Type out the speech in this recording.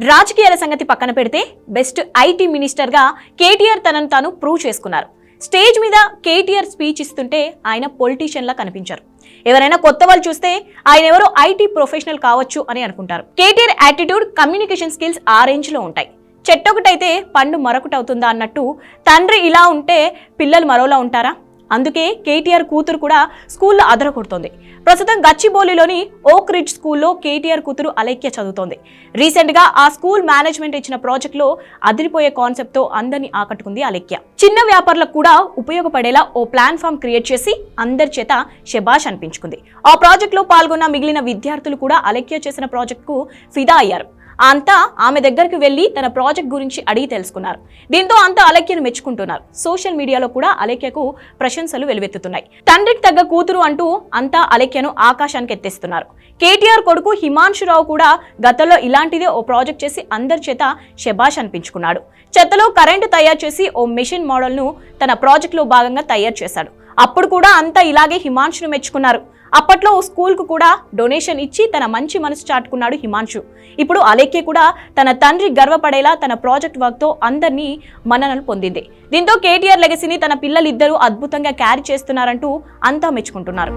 రాజకీయాల సంగతి పక్కన పెడితే బెస్ట్ ఐటీ మినిస్టర్గా కేటీఆర్ తనను తాను ప్రూవ్ చేసుకున్నారు. స్టేజ్ మీద కేటీఆర్ స్పీచ్ ఇస్తుంటే ఆయన పొలిటీషియన్లా కనిపించారు. ఎవరైనా కొత్త వాళ్ళు చూస్తే ఆయన ఎవరో ఐటీ ప్రొఫెషనల్ కావచ్చు అని అనుకుంటారు. కేటీఆర్ యాటిట్యూడ్, కమ్యూనికేషన్ స్కిల్స్ ఆ రేంజ్ లో ఉంటాయి. చెట్టొకటైతే పండు మరొకటి అవుతుందా అన్నట్టు తండ్రి ఇలా ఉంటే పిల్లలు మరోలా ఉంటారా? అందుకే కేటీఆర్ కూతురు కూడా స్కూల్లో అదరకొడుతోంది. ప్రస్తుతం గచ్చిబౌలిలోని ఓక్ రిడ్జ్ స్కూల్లో కేటీఆర్ కూతురు అలేఖ్య చదువుతోంది. రీసెంట్గా ఆ స్కూల్ మేనేజ్మెంట్ ఇచ్చిన ప్రాజెక్ట్లో అదిరిపోయే కాన్సెప్ట్తో అందరినీ ఆకట్టుకుంది అలేఖ్య. చిన్న వ్యాపారులకు కూడా ఉపయోగపడేలా ఓ ప్లాట్ఫామ్ క్రియేట్ చేసి అందరి చేత శబాష్ అనిపించుకుంది. ఆ ప్రాజెక్ట్లో పాల్గొన్న మిగిలిన విద్యార్థులు కూడా అలేఖ్య చేసిన ప్రాజెక్టుకు ఫిదా అయ్యారు. అంతా ఆమె దగ్గరికి వెళ్లి తన ప్రాజెక్ట్ గురించి అడిగి తెలుసుకున్నారు. దీంతో అంతా అలేఖ్యను మెచ్చుకుంటున్నారు. సోషల్ మీడియాలో కూడా అలేఖ్యకు ప్రశంసలు వెలువెత్తుతున్నాయి. తండ్రికి తగ్గ కూతురు అంటూ అంతా అలేఖ్యను ఆకాశానికి ఎత్తేస్తున్నారు. కేటీఆర్ కొడుకు హిమాంశురావు కూడా గతంలో ఇలాంటిదే ఓ ప్రాజెక్ట్ చేసి అందరి చేత శబాష్ అనిపించుకున్నాడు. చెత్తలో కరెంటు తయారు చేసి ఓ మెషిన్ మోడల్ను తన ప్రాజెక్టులో భాగంగా తయారు చేశాడు. అప్పుడు కూడా అంతా ఇలాగే హిమాంశును మెచ్చుకున్నారు. అప్పట్లో ఓ స్కూల్కు కూడా డొనేషన్ ఇచ్చి తన మంచి మనసు చాటుకున్నాడు హిమాంశు. ఇప్పుడు అలేఖ్య కూడా తన తండ్రి గర్వపడేలా తన ప్రాజెక్ట్ వర్క్తో అందరినీ మన్ననలు పొందింది. దీంతో కేటీఆర్ లెగసీని తన పిల్లలిద్దరూ అద్భుతంగా క్యారీ చేస్తున్నారంటూ అంతా మెచ్చుకుంటున్నారు.